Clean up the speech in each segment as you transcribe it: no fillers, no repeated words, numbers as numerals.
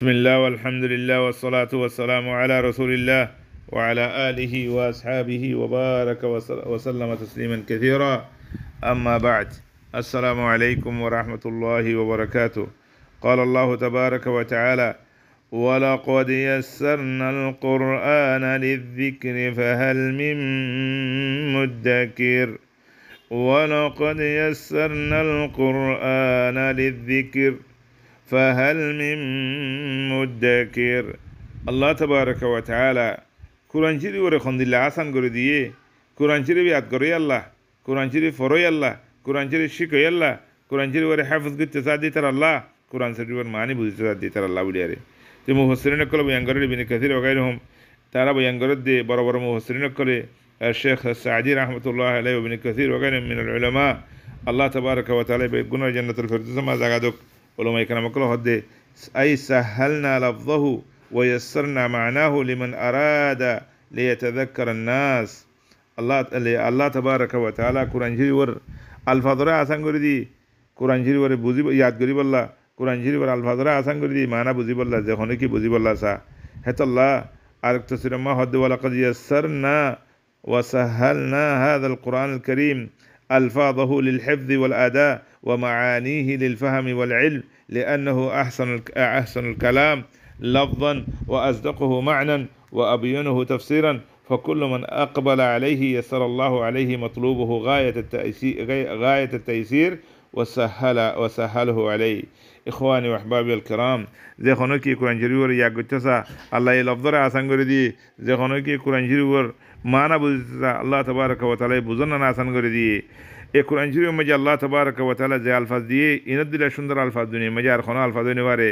بسم الله والحمد لله والصلاة والسلام على رسول الله وعلى آله وأصحابه وبارك وسلم تسليما كثيرا. أما بعد، السلام عليكم ورحمة الله وبركاته. قال الله تبارك وتعالى: ولقد يسرنا القرآن للذكر فهل من مدكر. ولقد يسرنا القرآن للذكر فهل من مدكر. আল্লাহ তাবারাকা ওয়া তাআলা কুরআন শরীফ ওরে খন্দিল্লা আসান করে দিয়ে কুরআন শরীফ ইয়াদ করে আল্লাহ, কুরআন শরীফ ফরই আল্লাহ, কুরআন শরীফ শিখই আল্লাহ, কুরআন শরীফ ওরে হাফিজ করতে সাদি তার আল্লাহ, কুরআন শরীফের মানি বুঝতে সাদি তার আল্লাহ বুলিয়ারে। তো মুফাসসিরিন কল বয়ান ইবনে কাসির ওয়া গায়রুহুম তারা বয়ান করে দে বড় বড় মুফাসসিরিন কলে শেখ সাঈদী রাহমাতুল্লাহ আলাইহি ইবনে কাসির ওয়া গায়রুহুম মিনাল উলামা আল্লাহ তাবারাকা ওয়া তাআলা বেগুনার জান্নাতুল ফিরদাউস মা জাগাদক ওলামায়ে কেরাম কল হদে أي سهلنا لفظه ويسرنا معناه لمن أراد ليتذكر الناس. الله تبارك وتعالى قرآن شريف ور الفاظره آسان করে দি قرآن شريف ور বুঝি ইয়াদ করি বল্লা قرآن شريف ور الفاظره آسان করে দি মানা বুঝি বল্লা যখন কি বুঝি বল্লা সা হেতাল্লাহ আরেক তফসির মা হদ ولقد يسرنا وسهلنا هذا القرآن الكريم ألفاظه للحفظ والأداء ومعانيه للفهم والعلم لأنه أحسن الكلام لفظا وأصدقه معنى وأبينه تفسيرا، فكل من أقبل عليه يسر الله عليه مطلوبه غاية التيسير وسهله عليه. إخواني وأحبابي الكرام، زي خنوكي قرآن شريف يا قتسا الله يلفظر آسان قردي، زي خنوكي قرآن شريف মানা বুঝতেছা আল্লাহ তাবারাকা ওয়া তাআলা বুঝানো আসান করে দিয়ে এই কোরআন শরীফের মধ্যে আল্লাহ তাবারাকা ওয়া তাআলা যে আলফাজ দিয়ে ইনত দিলে সুন্দর আলফাজ দুনিয়া মধ্যে আর কোনো আলফাজ হইতে পারে,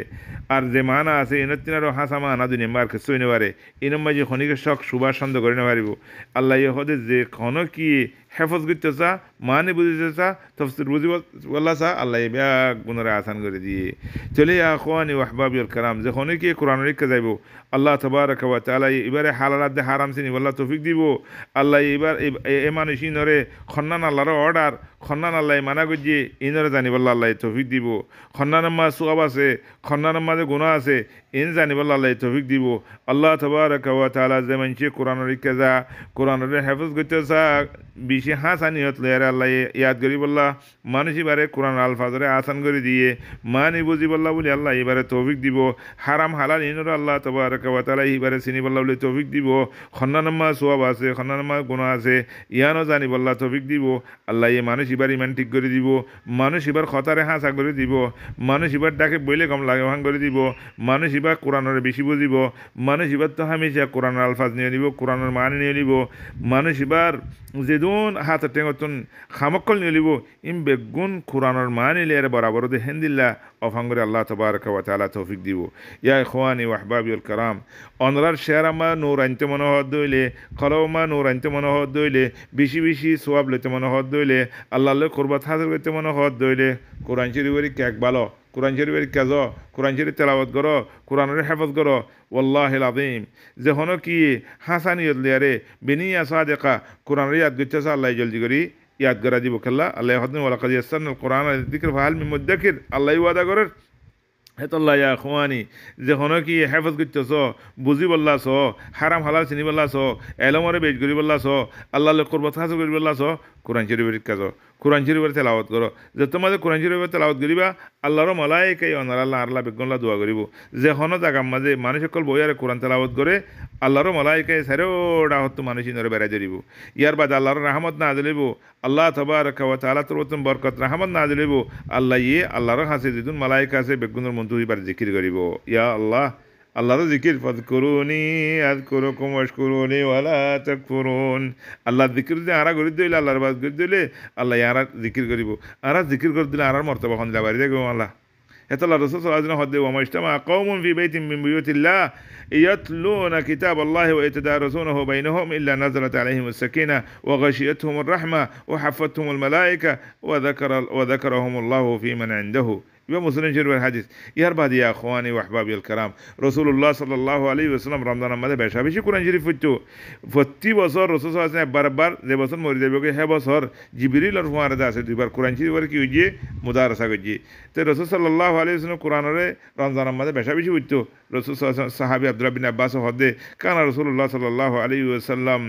আর যে মানা আছে ইনত তিনারও হাসা মানা দুনিয়া মার কিছু হইতে পারে, ইনম মাঝে খনিকে শখ সুবাস সন্দ করে না পারিব। আল্লাহ ইহদে যে কোনো কি হেফজ করতেছা মানে বুঝতেছা তফসির বুঝিব বললা সা আল্লাহ ব্যাগ গুণরে আসান করে দিয়ে চলে আখওয়ানি ওয়া আহবাবিল কারাম যে কোনো কি কোরআন রেখে যাইব আল্লাহ তাবারাকা ওয়া তাআলা এবারে হালালাত দে হারাম চিনি বললা তৌফিক দিব। আল্লাহ এবার এ মানুষ ইনরে খন্নান আল্লাহর অর্ডার খন্নান আল্লাহ মানা করছে ইনরে জানি বললা আল্লাহ তৌফিক দিব। খন্নানের মা সোয়াব আছে, খন্নানের মাঝে গুনাহ আছে, ইন জানি বললা আল্লাহ তৌফিক দিব। আল্লাহ তাবারাকা ওয়া তাআলা যে মানুষ কোরআন রেখে যা কোরআনের হেফজ করতেছা বেশি হাসানিয়ত লয়ারে আল্লাহ ইয়াদ করি বললা মানুষ এবারে কোরআন আলফাজরে আসান করে দিয়ে মানি বুঝি বললা বলে আল্লাহ এবারে তৌফিক দিব। হারাম হালাল ইনরে আল্লাহ তাবারাকা ওয়া তাআলা এবারে চিনি বললা বলে তৌফিক দিব। খন্নানের মা সোয়াব আছে, খন্নানের মা গুনাহ আছে, ইয়ানো জানি বললা তৌফিক দিব। আল্লাহ এই মানুষ এবার ইমান ঠিক করে দিব, মানুষ এবার খতারে হাসা করে দিব, মানুষ এবার ডাকে বইলে কম লাগে ভাঙ করে দিব, মানুষ এবার কোরআনের বেশি বুঝিব, মানুষ এবার তো হামেশা কোরআনের আলফাজ নিয়ে নিব, কোরআনের মান নিয়ে নিব, মানুষ এবার যেদুন হাত টেঙতন খামক্কল নিয়ে নিব ইম বেগুন কোরআনের মান নিলে এর বরাবর দে হেন্দিল্লা অফাঙ্গরে আল্লাহ তাবারাকা ওয়া তাআলা তৌফিক দিব। ইয়া ইখওয়ানি ওয়া আহবাবিল কারাম, অনরার শেয়ারামা নূর আনতে মনোহর দইলে খলমা নূর আনতে মনোহর দইলে বেশি বেশি সোয়াব লইতে মনোহর দইলে আল্লাহর কুরবাত হাসিল করতে মনোহর দইলে কোরআন শরীফের কেক ভালো, কোরআন শরীফের কাজ, কোরআন শরীফ তেলাওয়াত করো, কোরআনের হেফাজত করো। ওয়াল্লাহিল আযীম যে হনো কি হাসানিয়ত লিয়ারে বিনিয়া সাদেকা কোরআন ইয়াদ গচ্ছা আল্লাহ জলদি করি ইয়াদ করা দিব খেলা আল্লাহ হদিন ওয়ালাকাদ ইয়াসসারনাল কোরআন যিকর ফাহাল মিন মুদ্দাকির আল্লাহ ওয়াদা করে হেতল্লাহ ইয়া ইখওয়ানি যে হনো কি হেফাজত করতেছ বুঝি বললাছ হারাম হালাল চিনি বললাছ এলমরে বেজ করি বললাছ আল্লাহর কুরবাত হাসিল করি বললাছ কোরআন শরীফের কাজ, কোরআন শরীফের তেলাওয়াত করো। যে তোমাদের কোরআন শরীফের তেলাওয়াত করিবা আল্লাহর মালায়েকাই অনার আল্লাহ আল্লাহ বেগুনলা দোয়া করিব। যে হনো জায়গার মাঝে মানুষ সকল বইয়ারে কোরআন তেলাওয়াত করে আল্লাহর মালায়েকাই সারেওটা হতো মানুষ ইনরে বেড়াই ধরিব। ইয়ার বাদে আল্লাহর রাহমত না দিলিব, আল্লাহ তাবারাকা ওয়া তাআলা তোর বরকত রাহমত না দিলিব। আল্লাহ আল্লাহর হাসে যেদিন মালায়েকা আছে বেগুনের মন্ত্র হইবার জিকির করিব। ইয়া আল্লাহ আল্লাহর জিকির ফাযকুরুনি আযকুরুকুম ওয়াশকুরুনি ওয়ালা তাকফুরুন। আল্লাহ জিকির দিয়ে আরা করে দিলে আল্লাহর বাদ করে দিলে আল্লাহ আরা জিকির করিব, আরা জিকির করে দিলে আরার মর্তবা খন যাবারি দেখব আল্লাহ। হেতাল্লাহ রাসূল সাল্লাল্লাহু আলাইহি ওয়াসাল্লাম ওয়া মাজতামা কওমুন ফি বাইতিন মিন বুয়ুতিল্লাহ ইয়াতলুনা কিতাবাল্লাহি ওয়া ইয়াতাদারাসুনাহু বাইনাহুম ইল্লা নাযালাত আলাইহিমুস সাকিনাহ ওয়া গাশিয়াতহুমুর রাহমাহ ওয়া হাফাতহুমুল মালায়েকা ওয়া যাকারাহুমুল্লাহু ফি মান ইনদাহু। ইবা মুসলিম শরীফের হাদিস ইয়ার বাদ ইয়া আখওয়ানি ওয়া আহবাবিল কারাম রাসূলুল্লাহ সাল্লাল্লাহু আলাইহি ওয়াসাল্লাম রমজানের মধ্যে বেশা বেশি কোরআন শরীফ পড়তো প্রতি বছর রাসূল সাল্লাল্লাহু আলাইহি ওয়াসাল্লাম একবার যে বছর মরে যাবে হে বছর জিবরিল আর ফুয়ারাদা আছে দুইবার কোরআন শরীফের কি হইছে মুদারাসা করছে তো রাসূল সাল্লাল্লাহু আলাইহি ওয়াসাল্লাম কোরআনরে রমজানের মধ্যে বেশা বেশি পড়তো রাসূল সাহাবী আব্দুল্লাহ বিন আব্বাস হদে কানা রাসূলুল্লাহ সাল্লাল্লাহু আলাইহি ওয়াসাল্লাম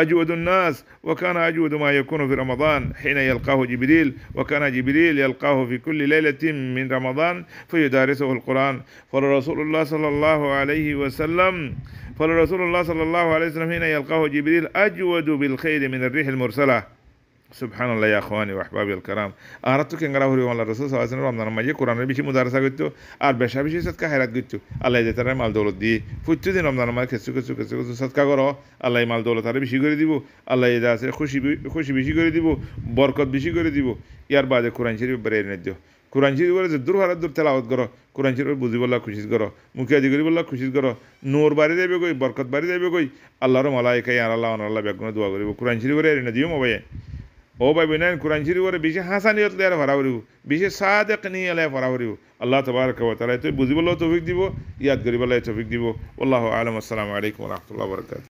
আজওয়াদুন নাস ওয়া কানা আজওয়াদু মা ইয়াকুনু ফি রমাদান হিনা ইয়ালকাহু জিবরিল ওয়া কানা জিবরিল ইয়ালকাহু ফি কুল্লি লাইলাতিন মিন রমাদান فيدارسه القرآن فرسول الله صلى الله عليه وسلم فرسول الله صلى الله عليه وسلم حين يلقاه جبريل أجود بالخير من الريح المرسلة سبحان الله يا اخواني واحبابي الكرام اردت كن غرا هوري والله الرسول صلى الله عليه وسلم رمضان মাঝে কোরআনের বেশি মুদারাসা করত আর বেশা বেশি সদকা খায়রাত করত আল্লাহ যে তার মাল দৌলত দিয়ে প্রত্যেক দিন রমজান মাঝে কিছু কিছু কিছু কিছু সদকা করো আল্লাহ মাল দৌলত আর বেশি করে দিব আল্লাহ যা আছে খুশি খুশি বেশি করে দিব বরকত বেশি করে দিব ইয়ার বাদে কোরআন শরীফ বেরিয়ে নিয়ে দিও কোরআন শরীফের যে দূর হারাত দূর তেলাওয়াত করো কোরআন শরীফ বুঝি বললা খুশি করো মুখে আদি করি বললা খুশি করো নূর বাড়ি যাবে কই বরকত বাড়ি যাবে কই আল্লাহর মালাইকা আর আল্লাহ আল্লাহ বেগুন দোয়া করিব কোরআন শরীফের এনে দিও মোবাইল ও ভাই বোনেন কোরআন শরীফের বেশি হাসানিয়ত লেয়ার ভরা করিব বেশি সাদেক নিয়ে এলে ভরা করিব আল্লাহ তাবারaka ওয়া তাআলা তো বুঝি বললা তৌফিক দিব ইয়াদ করি বললা তৌফিক দিব আল্লাহু আলাম আসসালামু আলাইকুম ওয়া রাহমাতুল্লাহি ওয়া বারাকাতুহু